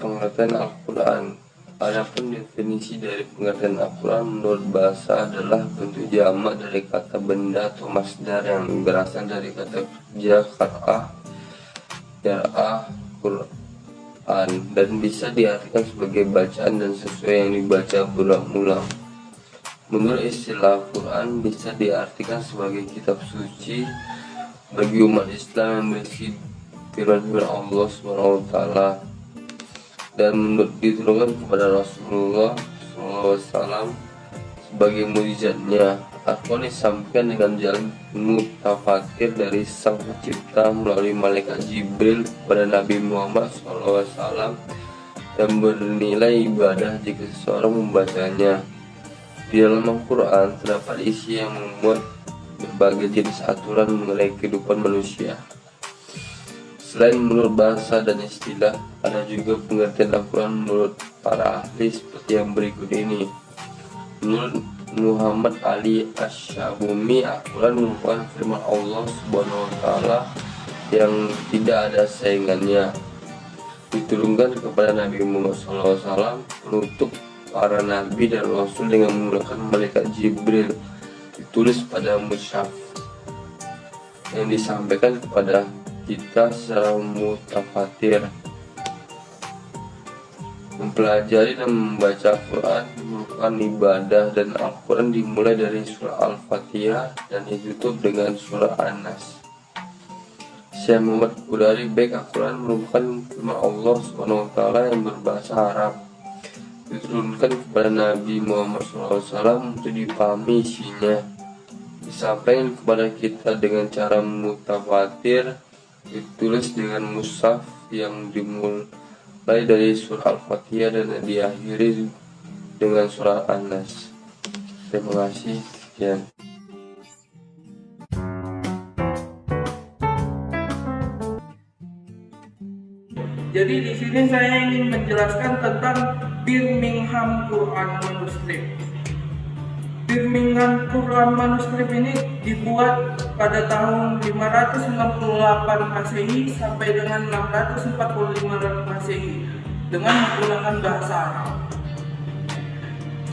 pengertian Al-Quran. Adapun definisi dari pengertian Al-Quran menurut bahasa adalah bentuk jamak dari kata benda atau masdar yang berasal dari kata kerja qira'ah Quran, dan bisa diartikan sebagai bacaan dan sesuai yang dibaca berulang-ulang. Menurut istilah Quran bisa diartikan sebagai kitab suci bagi umat Islam yang berisi firman Allah SWT, dan menurut diturunkan kepada Rasulullah SAW sebagai mukjizatnya. Al-Quran disampaikan dengan jalan mutawatir dari Sang Pencipta melalui malaikat Jibril kepada Nabi Muhammad SAW, dan bernilai ibadah jika seseorang membacanya. Di dalam Al-Quran terdapat isi yang memuat berbagai jenis aturan mengenai kehidupan manusia. Selain menurut bahasa dan istilah, ada juga pengertian Al-Quran menurut para ahli seperti yang berikut ini. Menurut Muhammad Ali Asyabumi, Al-Quran merupakan firman Allah SWT yang tidak ada saingannya. Diturunkan kepada Nabi Muhammad SAW, penutup para nabi dan rasul dengan menggunakan malaikat Jibril, ditulis pada mushaf yang disampaikan kepada kita secara mutawatir. Mempelajari dan membaca Al-Quran merupakan ibadah, dan Al-Quran dimulai dari surah Al-Fatihah dan ditutup dengan surah An-Nas. Syekh Muhammad Qudari, baik Al-Quran merupakan firman Allah SWT yang berbahasa Arab, diturunkan kepada Nabi Muhammad SAW untuk dipahami isinya, disampaikan kepada kita dengan cara mutawatir, ditulis dengan mushaf yang dimulai dari surah Al-Fatihah dan diakhiri dengan surah An-Nas. Terima kasih. Sekian. Jadi di sini saya ingin menjelaskan tentang Birmingham Quran Manuscript. Birmingham Quran Manuscript ini dibuat pada tahun 568 Masehi sampai dengan 645 Masehi dengan menggunakan bahasa Arab.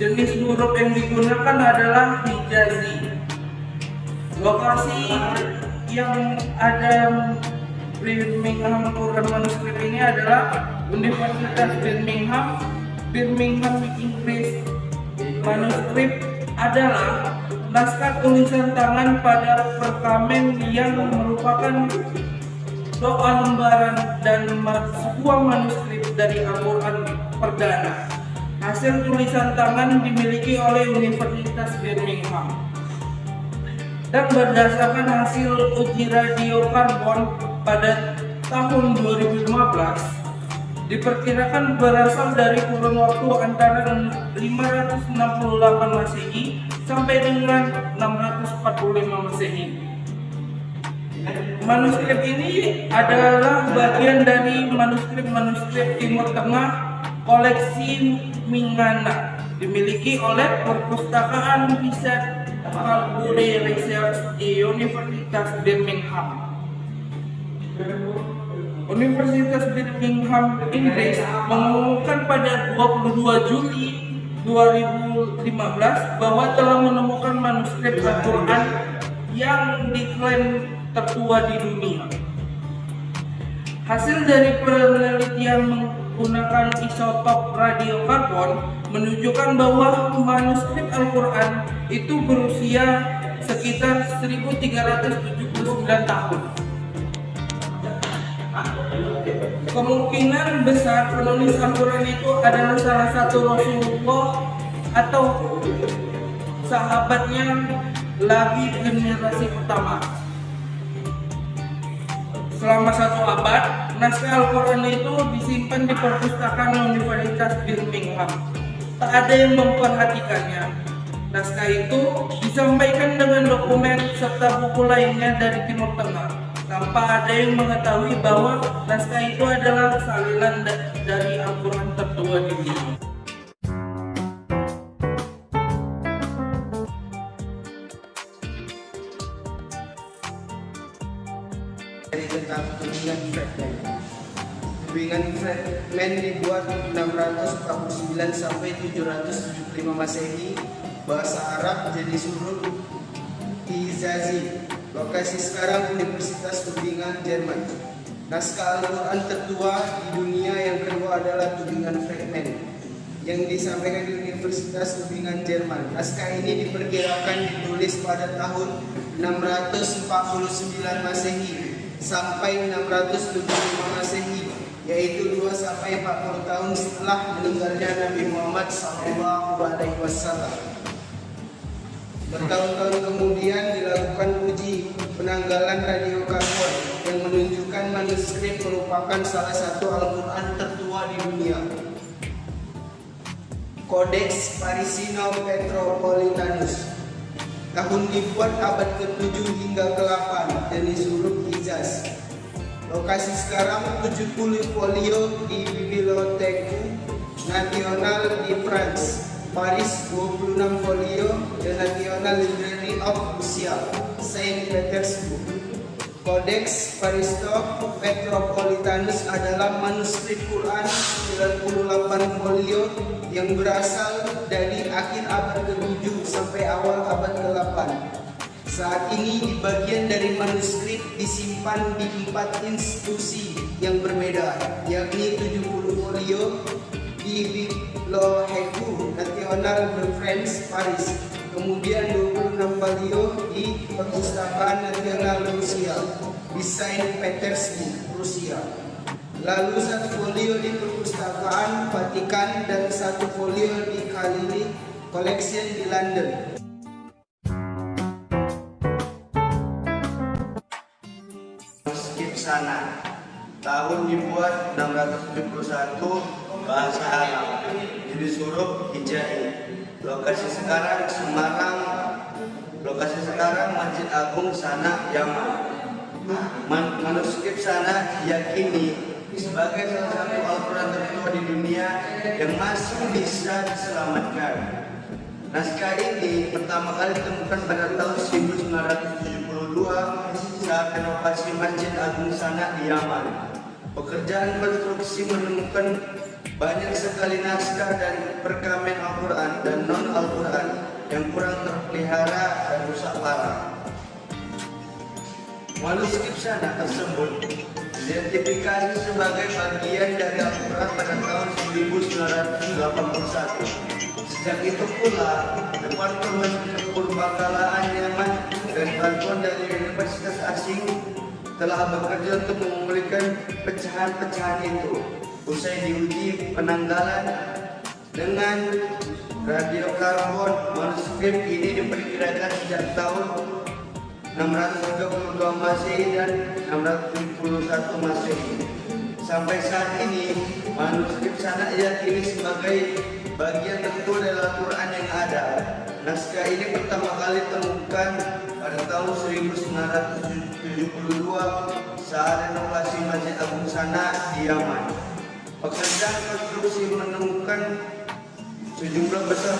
Jenis huruf yang digunakan adalah Hijazi. Lokasi yang ada Birmingham Quran Manuscript ini adalah Universitas Birmingham, Inggris. Manuskrip adalah naskah tulisan tangan pada perkamen yang merupakan doa lembaran dan sebuah manuskrip dari Al-Quran perdana. Hasil tulisan tangan dimiliki oleh Universitas Birmingham, dan berdasarkan hasil uji radiokarbon pada tahun 2015 diperkirakan berasal dari kurun waktu antara 568 Masehi sampai dengan 645 Masehi. Manuskrip ini adalah bagian dari manuskrip Timur Tengah koleksi Mingana, dimiliki oleh Perpustakaan Riset Calgary Research di Universitas Birmingham. Universitas Birmingham, Inggris mengumumkan pada 22 Juli 2015 bahwa telah menemukan manuskrip Al-Quran yang diklaim tertua di dunia. Hasil dari penelitian menggunakan isotop radiokarbon menunjukkan bahwa manuskrip Al-Quran itu berusia sekitar 1379 tahun. Kemungkinan besar penulis Al-Quran itu adalah salah satu Rasulullah atau sahabatnya lagi generasi pertama. Selama 1 abad, naskah Al-Quran itu disimpan di perpustakaan Universitas Birmingham. Tak ada yang memperhatikannya. Naskah itu disampaikan dengan dokumen serta buku lainnya dari Timur Tengah, tanpa ada yang mengetahui bahwa naskah itu adalah salinan dari Al-Quran tertua di dunia. Tentang bimbingan Fred. fragmen dibuat 649 sampai 775 Masehi. Bahasa Arab jenis huruf Izazi. Lokasi sekarang Universitas Tübingen, Jerman. Naskah Al-Quran tertua di dunia yang kedua adalah Tübingen Fragment yang disampaikan di Universitas Tübingen, Jerman. Naskah ini diperkirakan ditulis pada tahun 649 Masehi sampai 675 Masehi, yaitu 2 sampai 40 tahun setelah meninggalnya Nabi Muhammad SAW. Bertahun-tahun kemudian dilakukan uji penanggalan radiokarbon yang menunjukkan manuskrip merupakan salah satu Al-Quran tertua di dunia. Codex Parisino Petropolitanus tahun dibuat abad ke-7 hingga ke-8, jenis huruf Hijaz. Lokasi sekarang 70 folio di Bibliotheque Nationale di France. Paris 26 folio The National Library of Russia, Saint Petersburg. Codex Paristo Petropolitanus adalah manuskrip Quran 98 folio yang berasal dari akhir abad ke-7 sampai awal abad ke-8. Saat ini di bagian dari manuskrip disimpan di 4 institusi yang berbeda, yakni 70 folio di Bibliotheque Nationale de France, Paris. Kemudian 26 folio di Perpustakaan Nasional Rusia di Saint Petersburg, Rusia. Lalu 1 folio di Perpustakaan Vatikan dan 1 folio di Gallery Collection di London. Manuskrip Sana tahun dibuat 671, bahasa Arab, jenis huruf Hijai. Lokasi sekarang Semarang. Lokasi sekarang Masjid Agung Sana, Yaman. Manuskrip Sana diyakini sebagai salah satu Al-Quran tertua di dunia yang masih bisa diselamatkan. Naskah ini pertama kali ditemukan pada tahun 1972 saat renovasi Masjid Agung Sana di Yaman. Pekerjaan konstruksi menemukan banyak sekali naskah dan perkamen Al-Quran dan non-Al-Quran yang kurang terpelihara dan rusak parah. Manuskrip Sana tersebut diidentifikasi sebagai bagian dari Al-Quran pada tahun 1981. Sejak itu pula, Departemen Purbakalaan Yaman dan bantuan dari universitas asing telah bekerja untuk memulihkan pecahan-pecahan itu. Usai diuji penanggalan dengan radiokarbon, manuskrip ini diperkirakan sejak tahun 632 Masehi dan 671 Masehi. Sampai saat ini, manuskrip Sana diyakini sebagai bagian tertua dari Al-Quran yang ada. Naskah ini pertama kali ditemukan pada tahun 1972 saat renovasi Masjid Agung Sana di Yaman. Pekerjaan konstruksi menemukan sejumlah besar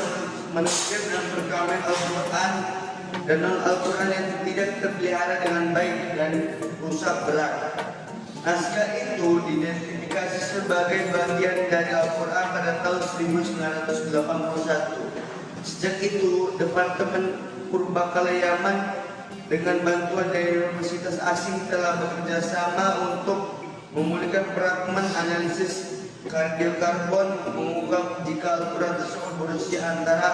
manuskrip dan perkamen Al-Quran dan non-Al-Quran yang tidak terpelihara dengan baik dan rusak berat. Naskah itu diidentifikasi sebagai bagian dari Al-Quran pada tahun 1981. Sejak itu, Departemen Purbakala Yaman dengan bantuan dari universitas asing telah bekerja sama untuk memulihkan fragmen analisis radiokarbon, mengungkap jika Al-Quran tersebut berusia antara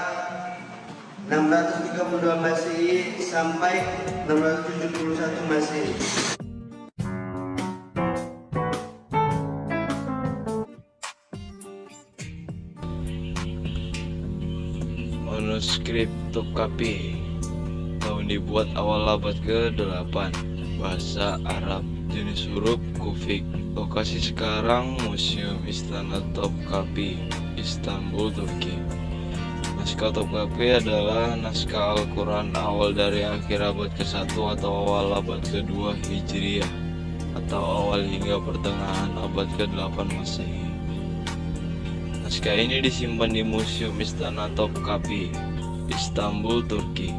632 Masehi sampai 671 Masehi. Manuskrip Topkapi tahun dibuat awal abad ke-8, bahasa Arab, jenis huruf Kufik. Lokasi sekarang Museum Istana Topkapi, Istanbul, Turki. Naskah Topkapi adalah naskah Al-Quran awal dari akhir abad ke-1 atau awal abad ke-2 Hijriah atau awal hingga pertengahan abad ke-8 Masehi. Naskah ini disimpan di Museum Istana Topkapi, Istanbul, Turki.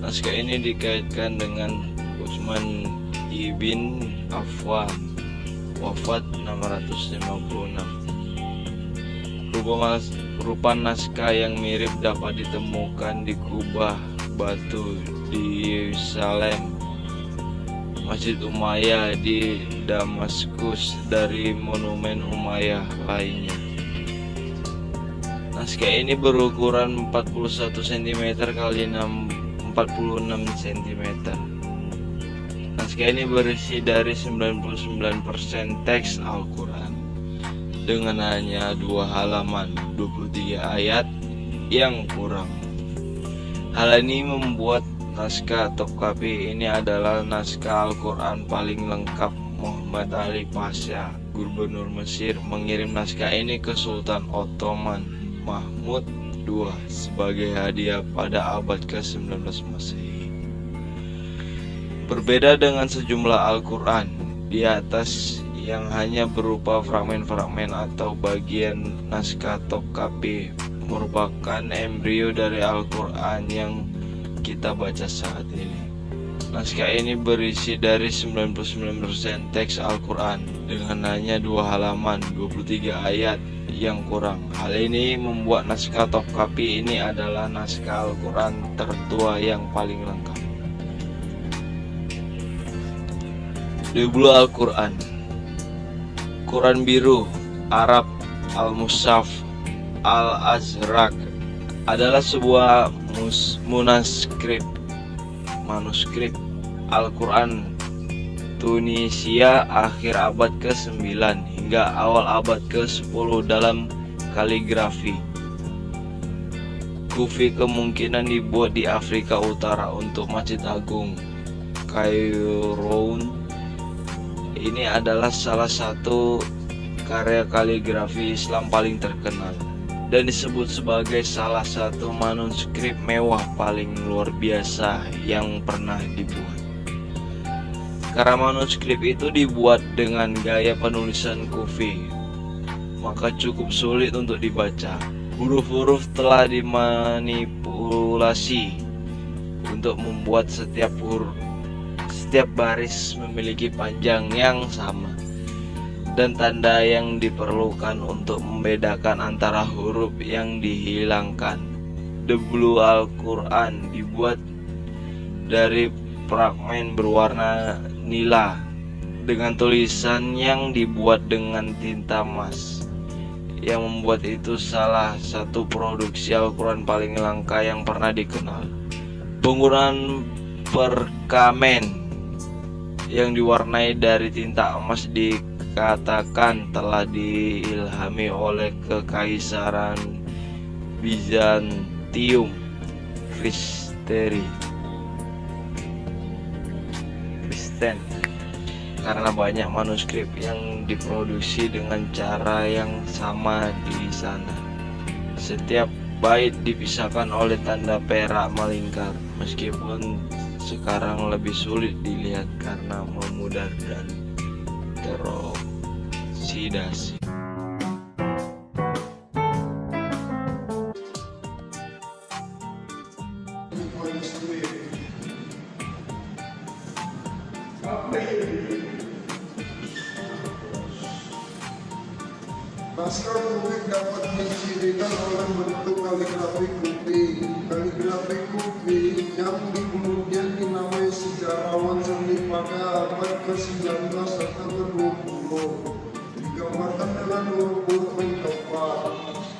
Naskah ini dikaitkan dengan Utsman ibn Affan wafat 656. Rupa naskah yang mirip dapat ditemukan di kubah batu di Yerusalem, Masjid Umayyah di Damaskus, dari monumen Umayyah lainnya. Naskah ini berukuran 41 cm x 46 cm. Naskah ini berisi dari 99% teks Al-Quran dengan hanya 2 halaman, 23 ayat yang kurang. Hal ini membuat naskah Topkapi ini adalah naskah Al-Quran paling lengkap. Muhammad Ali Pasha, Gubernur Mesir, mengirim naskah ini ke Sultan Ottoman Mahmud II sebagai hadiah pada abad ke-19 Masehi. Berbeda dengan sejumlah Al-Quran di atas yang hanya berupa fragmen-fragmen atau bagian, naskah Topkapi merupakan embrio dari Al-Quran yang kita baca saat ini. Naskah ini berisi dari 99% teks Al-Quran dengan hanya 2 halaman, 23 ayat yang kurang. Hal ini membuat naskah Topkapi ini adalah naskah Al-Quran tertua yang paling lengkap. Judul Al-Quran: Quran Biru, Arab Al-Mushaf Al-Azraq, adalah sebuah manuskrip Al-Quran Tunisia akhir abad ke-9 hingga awal abad ke-10 dalam kaligrafi Kufi. Kemungkinan dibuat di Afrika Utara untuk Masjid Agung Kairouan. Ini adalah salah satu karya kaligrafi Islam paling terkenal dan disebut sebagai salah satu manuskrip mewah paling luar biasa yang pernah dibuat. Karena manuskrip itu dibuat dengan gaya penulisan Kufi, maka cukup sulit untuk dibaca. Huruf-huruf telah dimanipulasi untuk membuat setiap baris memiliki panjang yang sama dan tanda yang diperlukan untuk membedakan antara huruf yang dihilangkan. Deblu Al-Quran dibuat dari fragmen berwarna nila dengan tulisan yang dibuat dengan tinta emas, yang membuat itu salah satu produksi Al-Quran paling langka yang pernah dikenal. Penggunaan perkamen yang diwarnai dari tinta emas dikatakan telah diilhami oleh Kekaisaran Bizantium Kristen karena banyak manuskrip yang diproduksi dengan cara yang sama di sana. Setiap bait dipisahkan oleh tanda perak melingkar, meskipun sekarang lebih sulit dilihat karena memudar dan teroksidasi. Naskah Kufi dapat dicirikan oleh bentuk kaligrafi Kufi. Kaligrafi Kufi yang kemudian dinamai sejarawan seni pada abad ke-19 atau ke-20 digambarkan dengan huruf yang tepat.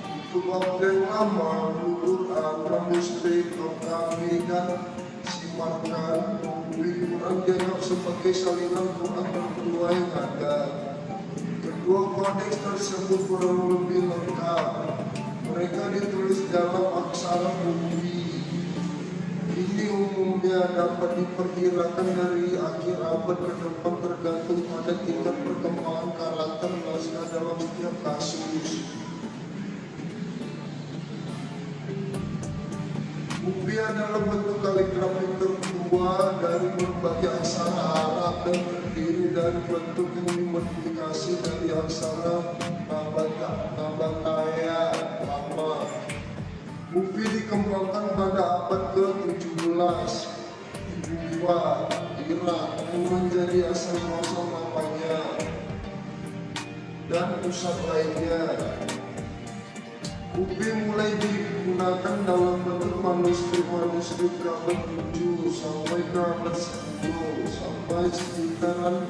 Itu bab yang lama, Al-Quran, Muslim, Topkapi dan Simarkan. Quran dianggap sebagai salinan Quran tertua yang ada. Kedua kodeks tersebut kurang lebih lengkap. Mereka ditulis dalam aksara Kufi. Ini umumnya dapat diperkirakan dari akhir abad ke depan, tergantung pada tingkat perkembangan karakter naskah dalam setiap kasus. Kufi adalah bentuk kaligrafi tertua dari berbagai aksara Arab dan terdiri dari bentuk yang dimodifikasi dari aksara Nabataya lama. Kufi dikembangkan pada abad ke-17 dibuat Irak yang menjadi asal muasal namanya. dan pusat lainnya. Kupi mulai digunakan dalam bentuk manuskrip abad 7 sampai ke abad 10 sampai sekitaran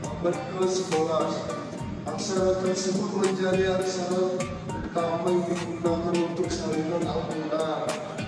abad ke-11. Aksara tersebut menjadi aksara pertama yang digunakan untuk salinan Al-Quran.